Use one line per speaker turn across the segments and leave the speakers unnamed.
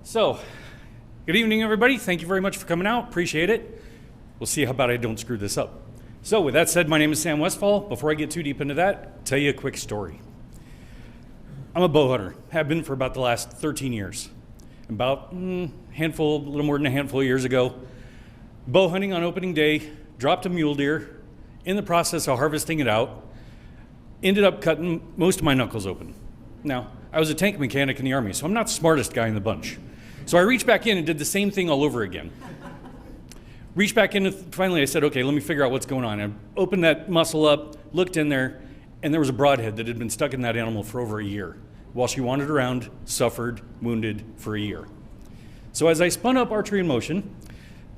So, good evening, everybody. Thank you very much for coming out. Appreciate it. We'll see how about I don't screw this up. So, with that said, my name is Sam Westfall. Before I get too deep into that, tell you a quick story. I'm a bow hunter. Have been for about the last 13 years. About a little more than a handful of years ago, bow hunting on opening day, dropped a mule deer. In the process of harvesting it out, ended up cutting most of my knuckles open. Now, I was a tank mechanic in the Army, so I'm not the smartest guy in the bunch. So I reached back in and did the same thing all over again. Reached back in and finally I said, okay, let me figure out what's going on. I opened that muscle up, looked in there, and there was a broadhead that had been stuck in that animal for over a year while she wandered around, suffered, wounded for a year. So as I spun up archery in motion,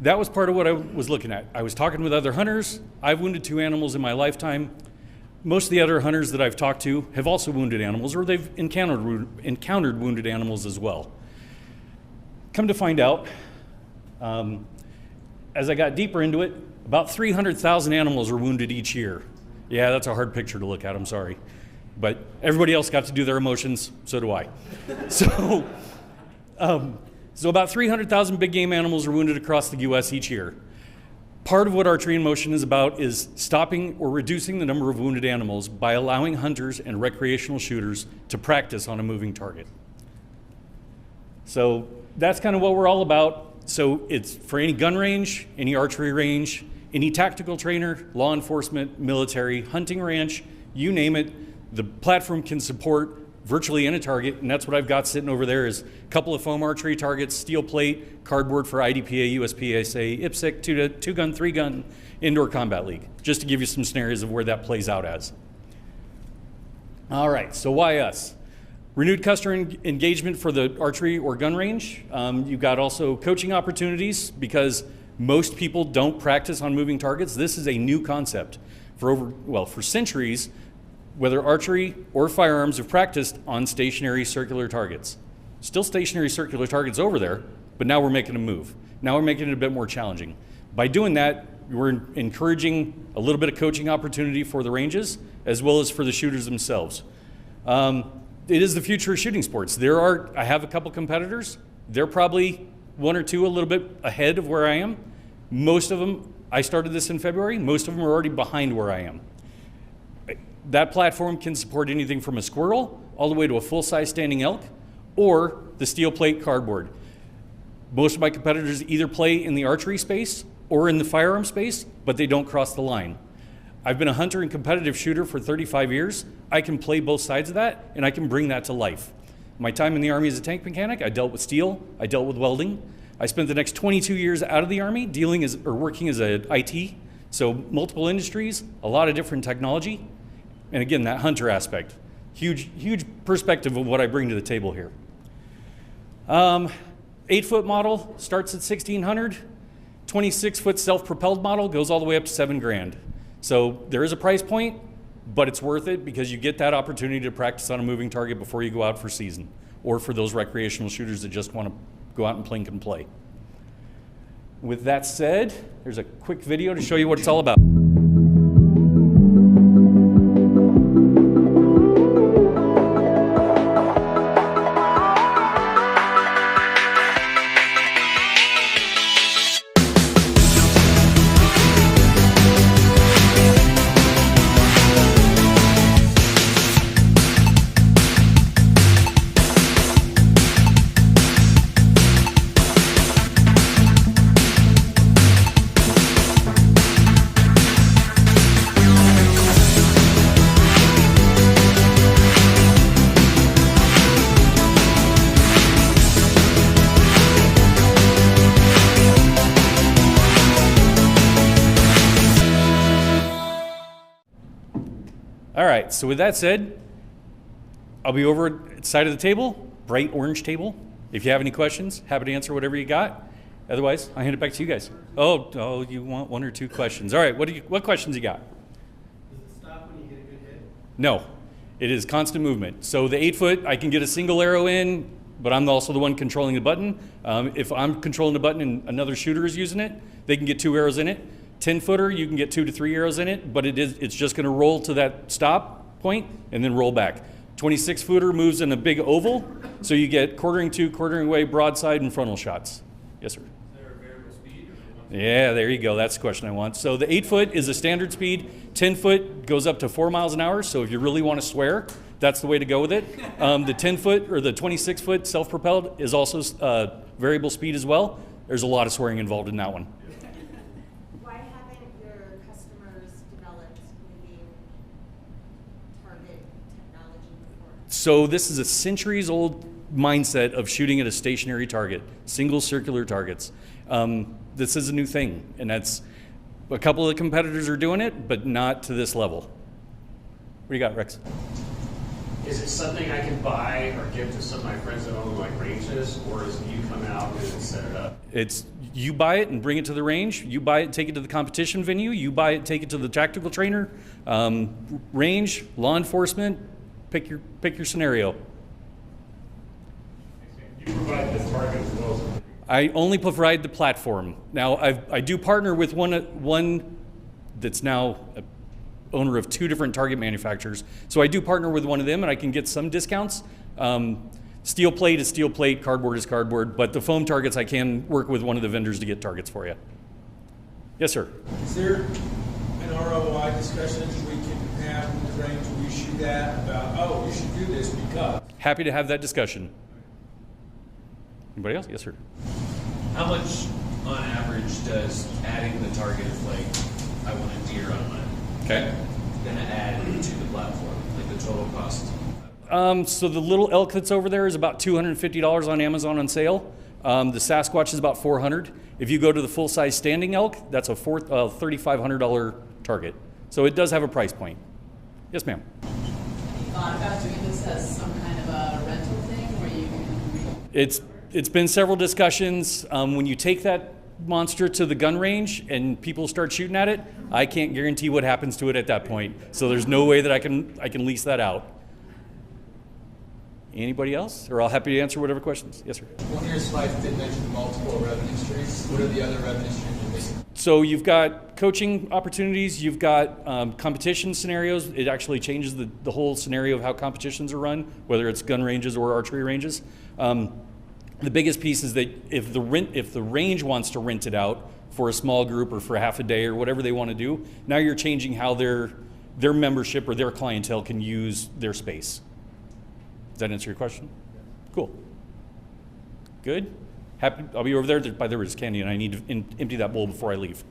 that was part of what I was looking at. I was talking with other hunters. I've wounded 2 animals in my lifetime. Most of the other hunters that I've talked to have also wounded animals, or they've encountered wounded animals as well. Come to find out, as I got deeper into it, about 300,000 animals are wounded each year. Yeah, that's a hard picture to look at, I'm sorry. But everybody else got to do their emotions, so do I. So about 300,000 big game animals are wounded across the US each year. Part of what Archery in Motion is about is stopping or reducing the number of wounded animals by allowing hunters and recreational shooters to practice on a moving target. So that's kind of what we're all about. So it's for any gun range, any archery range, any tactical trainer, law enforcement, military, hunting ranch, you name it, the platform can support virtually any target, and that's what I've got sitting over there is a couple of foam archery targets, steel plate, cardboard for IDPA, USPSA, IPSC, 2-gun, 3-gun, Indoor Combat League, just to give you some scenarios of where that plays out as. All right, so why us? Renewed customer engagement for the archery or gun range. You've got also coaching opportunities because most people don't practice on moving targets. This is a new concept. For centuries, whether archery or firearms have practiced on stationary circular targets. Still stationary circular targets over there, but now we're making a move. Now we're making it a bit more challenging. By doing that, we're encouraging a little bit of coaching opportunity for the ranges, as well as for the shooters themselves. It is the future of shooting sports. I have a couple competitors. They're probably 1 or 2 a little bit ahead of where I am. Most of them, I started this in February, most of them are already behind where I am. That platform can support anything from a squirrel all the way to a full-size standing elk or the steel plate cardboard. Most of my competitors either play in the archery space or in the firearm space, but they don't cross the line. I've been a hunter and competitive shooter for 35 years. I can play both sides of that, and I can bring that to life. My time in the Army as a tank mechanic, I dealt with steel, I dealt with welding. I spent the next 22 years out of the Army working as an IT, so multiple industries, a lot of different technology. And again, that hunter aspect, huge perspective of what I bring to the table here. 8-foot model starts at $1,600. 26-foot self-propelled model goes all the way up to $7,000. So there is a price point, but it's worth it because you get that opportunity to practice on a moving target before you go out for season, or for those recreational shooters that just want to go out and plink and play. With that said, there's a quick video to show you what it's all about. All right, so with that said, I'll be over at the side of the table, bright orange table. If you have any questions, happy to answer whatever you got. Otherwise, I'll hand it back to you guys. Oh, you want 1 or 2 questions. All right, what questions you got?
Does it stop when you get a good hit?
No, it is constant movement. So the 8-foot, I can get a single arrow in, but I'm also the one controlling the button. If I'm controlling the button and another shooter is using it, they can get 2 arrows in it. 10-footer, you can get 2 to 3 arrows in it, but it's just gonna roll to that stop point and then roll back. 26 footer moves in a big oval, so you get quartering to, quartering away, broadside, and frontal shots. Yes, sir.
Is there a variable speed or
Yeah, there you go. That's the question I want. So the 8 foot is a standard speed. 10 foot goes up to 4 miles an hour. So if you really want to swear, that's the way to go with it. The 10 foot or the 26 foot self-propelled is also variable speed as well. There's a lot of swearing involved in that one.
Why haven't your customers developed moving target technology before?
So this is a centuries-old mindset of shooting at a stationary target, single circular targets. This is a new thing, and that's a couple of the competitors are doing it, but not to this level. What do you got, Rex?
Is it something I can buy or give to some of my friends that own like ranges, or is you come out and set it up?
It's you buy it and bring it to the range. You buy it, take it to the competition venue. You buy it, take it to the tactical trainer, range, law enforcement. Pick your scenario.
You provide the target as well as
I only provide the platform. Now I do partner with one that's now a owner of 2 different target manufacturers. So I do partner with one of them, and I can get some discounts. Steel plate is steel plate, cardboard is cardboard, but the foam targets I can work with one of the vendors to get targets for you. Yes, sir.
Is there an ROI discussion we can have in the range where you shoot at about, oh, you should do this because?
Happy to have that discussion. Anybody else? Yes, sir.
How much, on average, does adding the target of like, I want a deer on mine,
Okay.
gonna add to the platform, like the total cost?
So the little elk that's over there is about $250 on Amazon on sale. The Sasquatch is about $400. If you go to the full-size standing elk, that's a $3,500 target. So it does have a price point. Yes, ma'am.
Have you thought about doing this as some kind of a rental thing where you can?
It's been several discussions. When you take that monster to the gun range and people start shooting at it, I can't guarantee what happens to it at that point. So there's no way that I can lease that out. Anybody else? Or I'll happy to answer whatever questions. Yes, sir.
One of your slides did mention multiple revenue streams. What are the other revenue streams you're missing?
So you've got coaching opportunities, you've got competition scenarios. It actually changes the whole scenario of how competitions are run, whether it's gun ranges or archery ranges. The biggest piece is that if the range wants to rent it out for a small group or for half a day or whatever they want to do, now you're changing how their membership or their clientele can use their space. Does that answer your question? Cool. Good. Happy. I'll be over there by the Riz Candy, and I need to empty that bowl before I leave.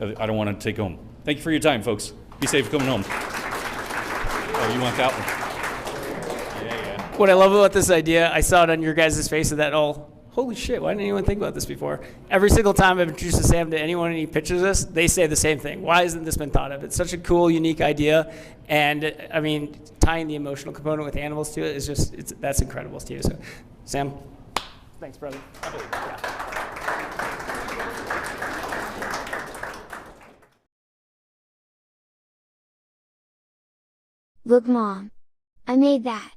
I don't want to take home. Thank you for your time, folks. Be safe coming home. Oh, you want that one? Yeah.
What I love about this idea, I saw it on your guys' face of that all, holy shit, why didn't anyone think about this before? Every single time I've introduced Sam to anyone and he pitches this, they say the same thing. Why hasn't this been thought of? It's such a cool, unique idea. And I mean, tying the emotional component with animals to it is just, that's incredible, Steve. So, Sam, thanks, brother.
Look, Mom. I made that.